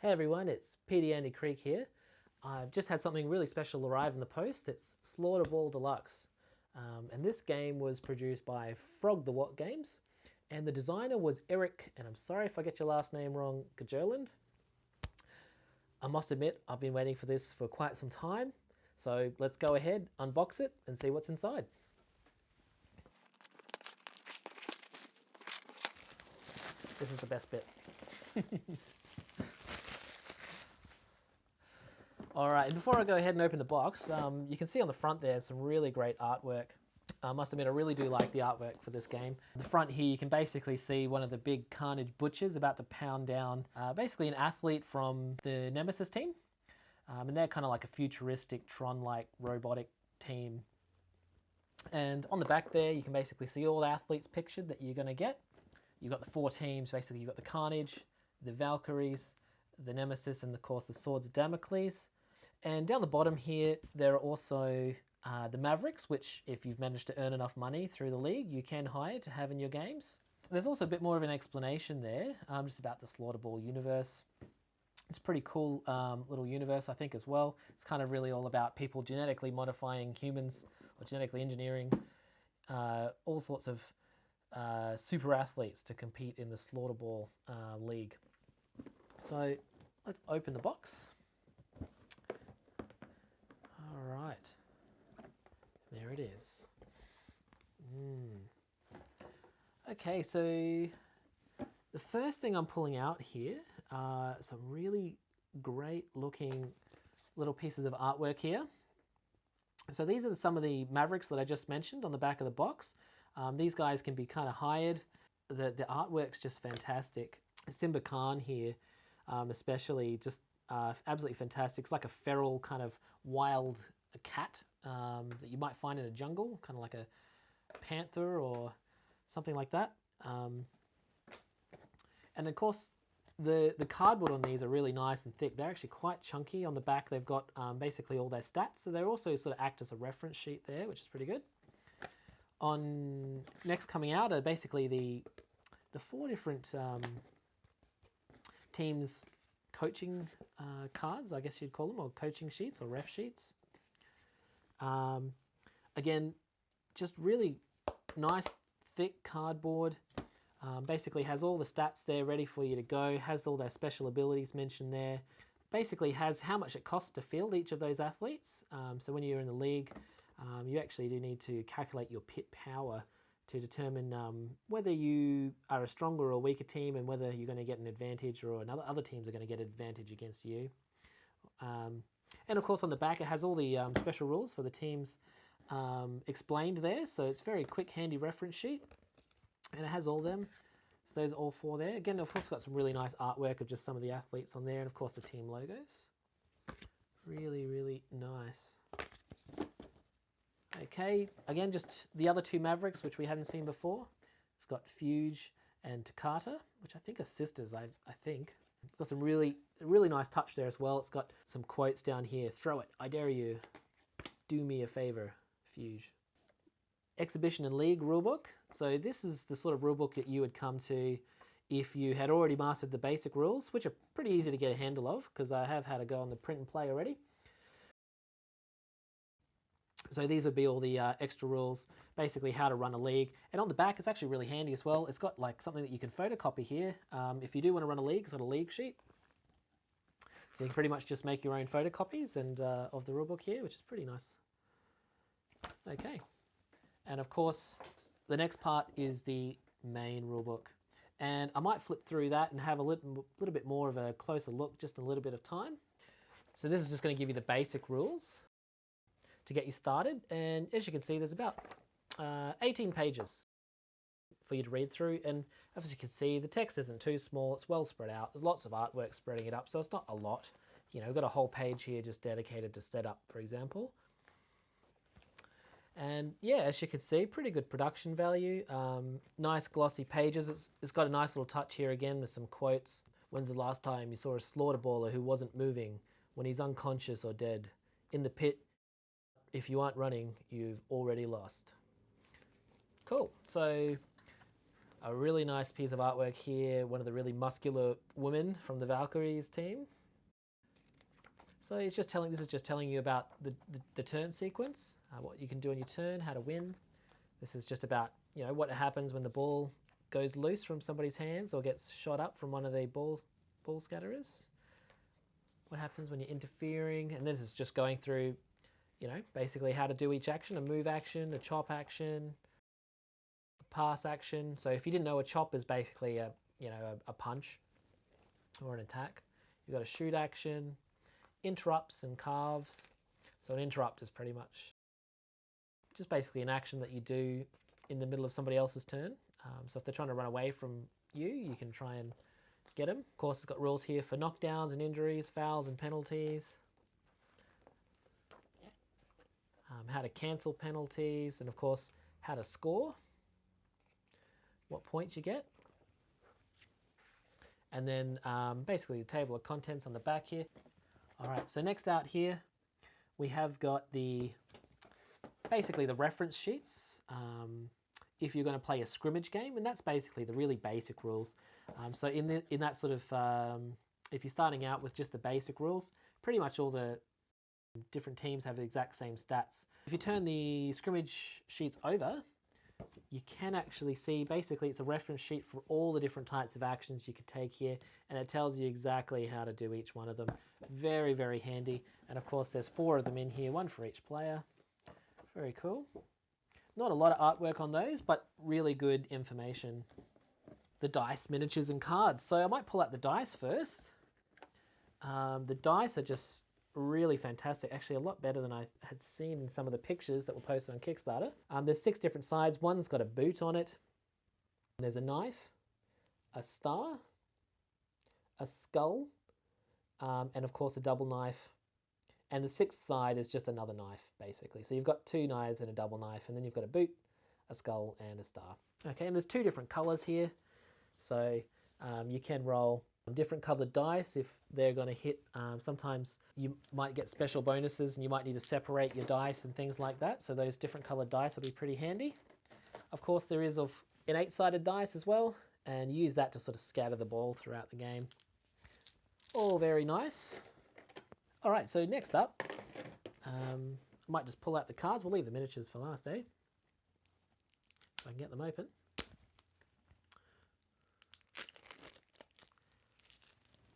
Hey everyone, it's Peteyandycreek here. I've just had something really special arrive in the post. It's Slaughterball Deluxe. And this game was produced by Frog the What Games. And the designer was Erik, and I'm sorry if I get your last name wrong, Kjerland. I must admit, I've been waiting for this for quite some time. So let's go ahead, unbox it, and see what's inside. This is the best bit. Alright, and before I go ahead and open the box, you can see on the front there some really great artwork. I must admit, I really do like the artwork for this game. The front here, you can basically see one of the big Carnage butchers about to pound down basically an athlete from the Nemesis team. And they're kind of like a futuristic Tron-like robotic team. And on the back there, you can basically see all the athletes pictured that you're going to get. You've got the four teams, basically you've got the Carnage, the Valkyries, the Nemesis, and of course the Swords of Damocles. And down the bottom here, there are also the Mavericks, which if you've managed to earn enough money through the league, you can hire to have in your games. There's also a bit more of an explanation there, just about the Slaughterball universe. It's a pretty cool little universe, I think, as well. It's kind of really all about people genetically modifying humans or genetically engineering all sorts of super athletes to compete in the Slaughterball league. So let's open the box. All right, there it is. Okay, so the first thing I'm pulling out here are some really great looking little pieces of artwork here. So these are some of the Mavericks that I just mentioned on the back of the box. These guys can be kind of hired. The artwork's just fantastic. Simba Khan here, especially, just absolutely fantastic. It's like a feral kind of wild cat that you might find in a jungle, kind of like a panther or something like that. And of course, the cardboard on these are really nice and thick. They're actually quite chunky. On the back, they've got basically all their stats. So they also sort of act as a reference sheet there, which is pretty good. On next coming out are basically the four different teams' coaching cards, I guess you'd call them, or coaching sheets or ref sheets. Again, just really nice thick cardboard. Basically has all the stats there ready for you to go, has all their special abilities mentioned there, basically has how much it costs to field each of those athletes. So when you're in the league, you actually do need to calculate your pit power to determine whether you are a stronger or weaker team and whether you're going to get an advantage or other teams are going to get an advantage against you. And of course on the back it has all the special rules for the teams explained there, so it's a very quick handy reference sheet. And it has all of them. So there's all four there. Again, of course, it's got some really nice artwork of just some of the athletes on there. And of course, the team logos. Really, really nice. Okay, again, just the other two Mavericks, which we hadn't seen before. We've got Fuge and Takata, which I think are sisters, I think. It's got some really nice touch there as well. It's got some quotes down here. Throw it, I dare you. Do me a favor, Fuge. Exhibition and League rulebook. So this is the sort of rulebook that you would come to if you had already mastered the basic rules, which are pretty easy to get a handle of because I have had a go on the print and play already. So these would be all the extra rules, basically how to run a league. And on the back, it's actually really handy as well. It's got like something that you can photocopy here. If you do want to run a league, it's got a league sheet. So you can pretty much just make your own photocopies and of the rulebook here, which is pretty nice. Okay. And of course, the next part is the main rulebook. And I might flip through that and have a little bit more of a closer look, just a little bit of time. So this is just going to give you the basic rules to get you started. And as you can see, there's about 18 pages for you to read through. And as you can see, the text isn't too small. It's well spread out. There's lots of artwork spreading it up, so it's not a lot. You know, we've got a whole page here just dedicated to setup, for example. And yeah, as you can see, pretty good production value. Nice glossy pages. It's got a nice little touch here again with some quotes. When's the last time you saw a Slaughterball who wasn't moving when he's unconscious or dead? In the pit, if you aren't running, you've already lost. Cool. So A really nice piece of artwork here, one of the really muscular women from the Valkyries team. So this is just telling you about the turn sequence, what you can do on your turn, how to win. This is just about, you know, what happens when the ball goes loose from somebody's hands or gets shot up from one of the ball scatterers. What happens when you're interfering, and this is just going through, you know, basically how to do each action, a move action, a chop action, pass action. So if you didn't know, a chop is basically a punch or an attack. You've got a shoot action, interrupts and carves. So an interrupt is pretty much just basically an action that you do in the middle of somebody else's turn. So if they're trying to run away from you, you can try and get them. Of course, it's got rules here for knockdowns and injuries, fouls and penalties. How to cancel penalties, and of course, how to score. What points you get, and then basically the table of contents on the back here. All right, so next out here we have got basically the reference sheets if you're going to play a scrimmage game, and that's basically the really basic rules. So in that sort of if you're starting out with just the basic rules, pretty much all the different teams have the exact same stats. If you turn the scrimmage sheets over, you can actually see, basically it's a reference sheet for all the different types of actions you could take here, and it tells you exactly how to do each one of them. Very, very handy. And of course there's 4 of them in here, 1 for each player. Very cool. Not a lot of artwork on those, but really good information. The dice, miniatures and cards. So I might pull out the dice first. The dice are just really fantastic, actually a lot better than I had seen in some of the pictures that were posted on Kickstarter. There's 6 different sides. One's got a boot on it. There's a knife, a star, a skull, and of course a double knife. And the 6th side is just another knife, basically. So you've got 2 knives and a double knife, and then you've got a boot, a skull, and a star. Okay, and there's 2 different colors here. So you can roll different colored dice if they're going to hit. Sometimes you might get special bonuses and you might need to separate your dice and things like that. So those different colored dice will be pretty handy. Of course, there is an 8-sided dice as well, and use that to sort of scatter the ball throughout the game. All very nice. All right, so next up, I might just pull out the cards. We'll leave the miniatures for last, eh? So I can get them open.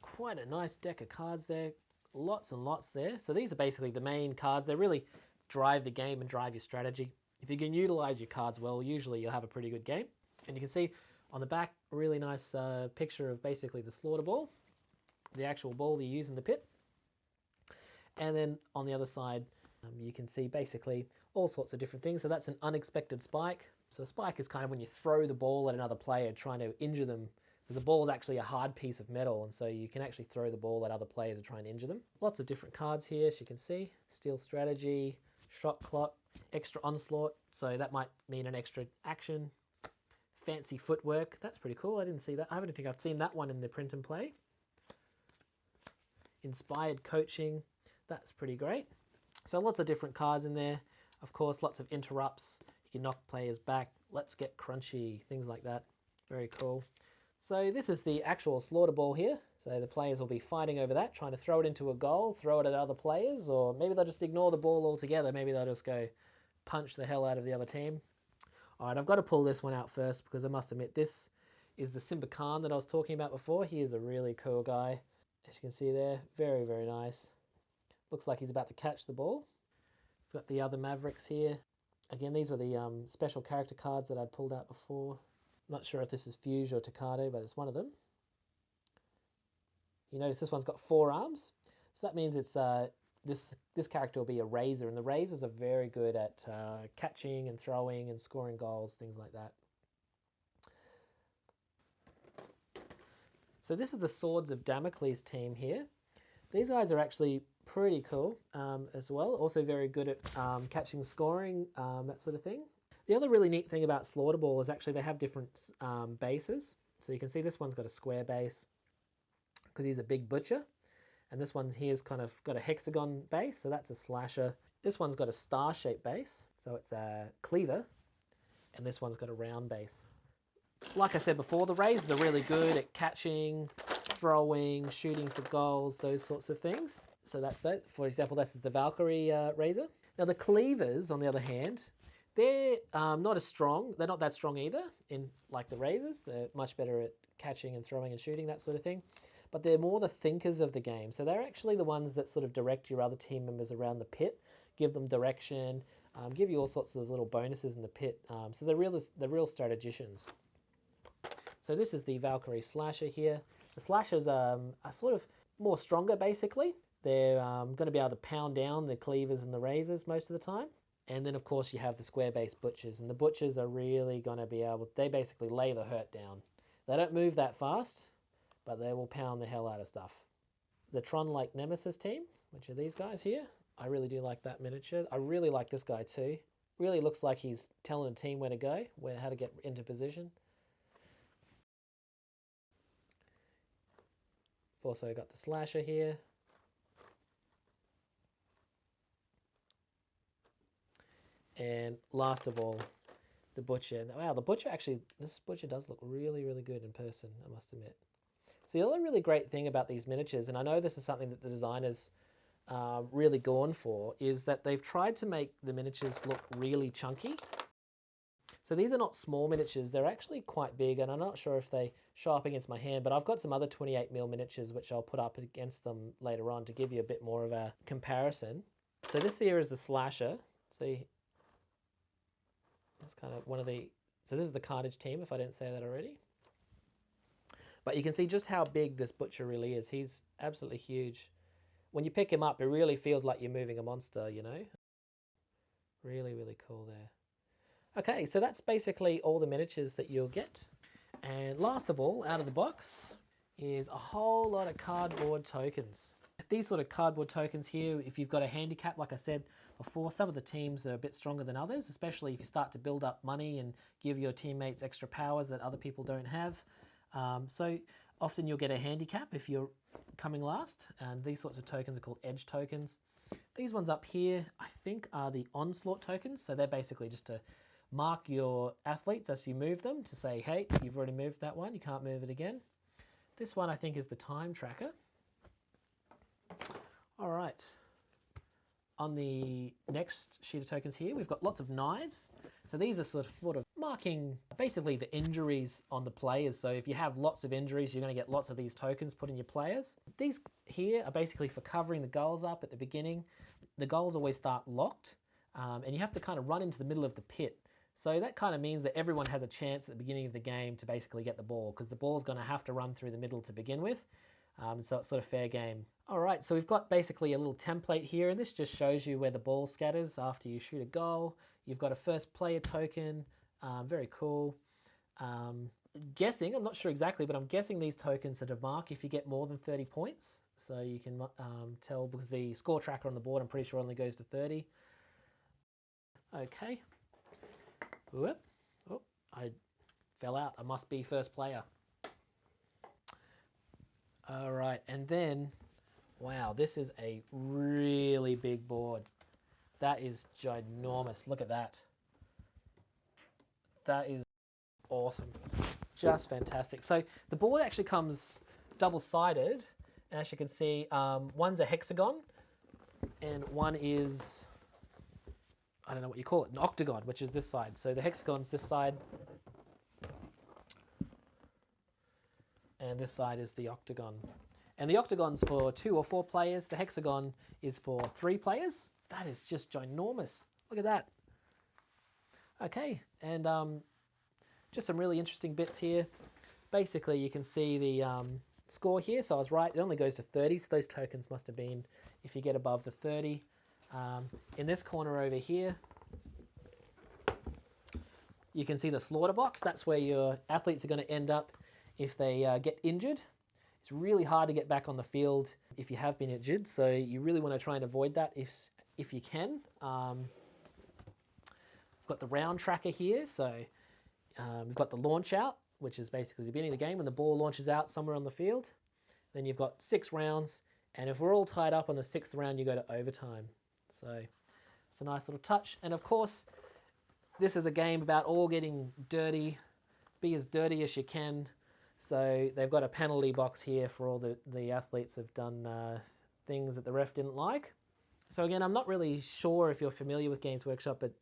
Quite a nice deck of cards there, lots and lots there. So these are basically the main cards. They really drive the game and drive your strategy. If you can utilize your cards well, usually you'll have a pretty good game. And you can see on the back, a really nice picture of basically the Slaughterball, the actual ball you use in the pit. And then on the other side, you can see basically all sorts of different things. So that's an unexpected spike. So a spike is kind of when you throw the ball at another player trying to injure them. The ball is actually a hard piece of metal, and so you can actually throw the ball at other players and try and injure them. Lots of different cards here, as you can see. Steel strategy, shot clock, extra onslaught, so that might mean an extra action. Fancy footwork, that's pretty cool. I didn't see that. I don't think I've seen that one in the print and play. Inspired coaching, that's pretty great. So lots of different cards in there. Of course, lots of interrupts. You can knock players back. Let's get crunchy, things like that. Very cool. So this is the actual Slaughterball here. So the players will be fighting over that, trying to throw it into a goal, throw it at other players, or maybe they'll just ignore the ball altogether. Maybe they'll just go punch the hell out of the other team. All right, I've got to pull this one out first because I must admit this is the Simba Khan that I was talking about before. He is a really cool guy. As you can see there, very, very nice. Looks like he's about to catch the ball. We've got the other Mavericks here. Again, these were the special character cards that I'd pulled out before. Not sure if this is Fuge or Tocado, but it's one of them. You notice this one's got 4 arms. So that means it's this character will be a Razor, and the Razors are very good at catching and throwing and scoring goals, things like that. So this is the Swords of Damocles team here. These guys are actually pretty cool as well. Also very good at catching, scoring, that sort of thing. The other really neat thing about Slaughterball is actually they have different bases. So you can see this one's got a square base because he's a big butcher. And this one here's kind of got a hexagon base, so that's a slasher. This one's got a star-shaped base, so it's a cleaver. And this one's got a round base. Like I said before, the Razors are really good at catching, throwing, shooting for goals, those sorts of things. So that's that. For example, this is the Valkyrie Razor. Now the Cleavers, on the other hand, they're not as strong. They're not that strong either, in like the Razors. They're much better at catching and throwing and shooting, that sort of thing. But they're more the thinkers of the game. So they're actually the ones that sort of direct your other team members around the pit, give them direction, give you all sorts of little bonuses in the pit. So they're real strategicians. So this is the Valkyrie Slasher here. The Slashers are sort of more stronger, basically. They're going to be able to pound down the Cleavers and the Razors most of the time. And then, of course, you have the square-based Butchers. And the Butchers are really going to be able... They basically lay the hurt down. They don't move that fast, but they will pound the hell out of stuff. The Tron-like Nemesis team, which are these guys here. I really do like that miniature. I really like this guy too. Really looks like he's telling the team where to go, how to get into position. Also got the Slasher here. And last of all, the Butcher. Wow, the Butcher actually, this Butcher does look really, really good in person, I must admit. So the other really great thing about these miniatures, and I know this is something that the designers really gone for, is that they've tried to make the miniatures look really chunky. So these are not small miniatures, they're actually quite big, and I'm not sure if they show up against my hand, but I've got some other 28mm miniatures which I'll put up against them later on to give you a bit more of a comparison. So this here is the Slasher. See, that's kind of one of the... So this is the Carnage team, if I didn't say that already. But you can see just how big this Butcher really is. He's absolutely huge. When you pick him up, it really feels like you're moving a monster, you know? Really, really cool there. Okay, so that's basically all the miniatures that you'll get. And last of all, out of the box, is a whole lot of cardboard tokens. These sort of cardboard tokens here, if you've got a handicap, like I said before, some of the teams are a bit stronger than others, especially if you start to build up money and give your teammates extra powers that other people don't have. So often you'll get a handicap if you're coming last, and these sorts of tokens are called edge tokens. These ones up here, I think, are the onslaught tokens, so they're basically just to mark your athletes as you move them to say, hey, you've already moved that one, you can't move it again. This one I think is the time tracker. All right, on the next sheet of tokens here, we've got lots of knives. So these are sort of marking basically the injuries on the players. So if you have lots of injuries, you're going to get lots of these tokens put in your players. These here are basically for covering the goals up at the beginning. The goals always start locked, and you have to kind of run into the middle of the pit. So that kind of means that everyone has a chance at the beginning of the game to basically get the ball, because the ball's going to have to run through the middle to begin with. So it's sort of fair game. All right, so we've got basically a little template here, and this just shows you where the ball scatters after you shoot a goal. You've got a first player token, very cool. Guessing, I'm not sure exactly, but I'm guessing these tokens are to mark if you get more than 30 points. So you can tell, because the score tracker on the board, I'm pretty sure only goes to 30. Okay. Whoop. Oh, I fell out. I must be first player. All right, and then, wow, this is a really big board. That is ginormous. Look at that. That is awesome. Just fantastic. So the board actually comes double-sided, and as you can see, one's a hexagon, and one is, I don't know what you call it, an octagon, which is this side. So the hexagon's this side, and this side is the octagon. And the octagon's for 2 or 4 players. The hexagon is for 3 players. That is just ginormous. Look at that. Okay, and just some really interesting bits here. Basically, you can see the score here. So I was right, it only goes to 30, so those tokens must have been if you get above the 30. In this corner over here, you can see the slaughter box. That's where your athletes are going to end up if they get injured. It's really hard to get back on the field if you have been injured, so you really want to try and avoid that if you can. We've got the round tracker here, so we've got the launch out, which is basically the beginning of the game when the ball launches out somewhere on the field. Then you've got 6 rounds, and if we're all tied up on the 6th round, you go to overtime. So it's a nice little touch. And of course, this is a game about all getting dirty, be as dirty as you can. So they've got a penalty box here for all the athletes have done things that the ref didn't like. So again, I'm not really sure if you're familiar with Games Workshop, but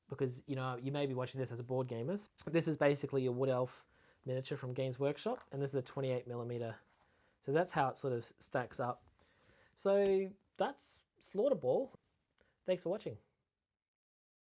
because you may be watching this as a board gamers. This is basically your Wood Elf miniature from Games Workshop, and this is a 28mm. So that's how it sort of stacks up. So that's Slaughterball. Thanks for watching.